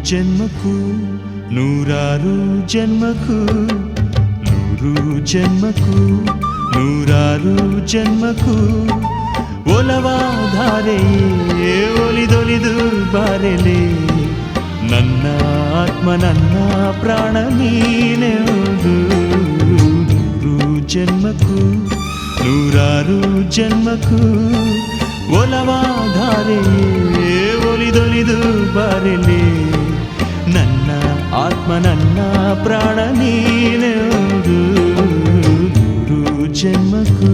ಜನ್ಮಕ್ಕೂ ನೂರಾರು ಜನ್ಮಕ್ಕೂ ನೂರು ಜನ್ಮಕ್ಕೂ ನೂರಾರು ಜನ್ಮಕ್ಕೂ ಒಲವಾಧಾರೆಯೇ ಒಲಿದೊಲಿದು ಬಾರೆಲೆ ನನ್ನ ಆತ್ಮ ನನ್ನ ಪ್ರಾಣ ನೀನೆಂದು ನೂರು ಜನ್ಮಕ್ಕೂ ನೂರಾರು ಜನ್ಮಕ್ಕೂ ಒಲವಾಧಾರೆಯೇ ಒಲಿದೊಲಿದು ಬಾರೆಲೆ ನನ್ನ ಆತ್ಮ ನನ್ನ ಪ್ರಾಣ ನೀನೆಂದು ನೂರು ಜನ್ಮಕ್ಕೂ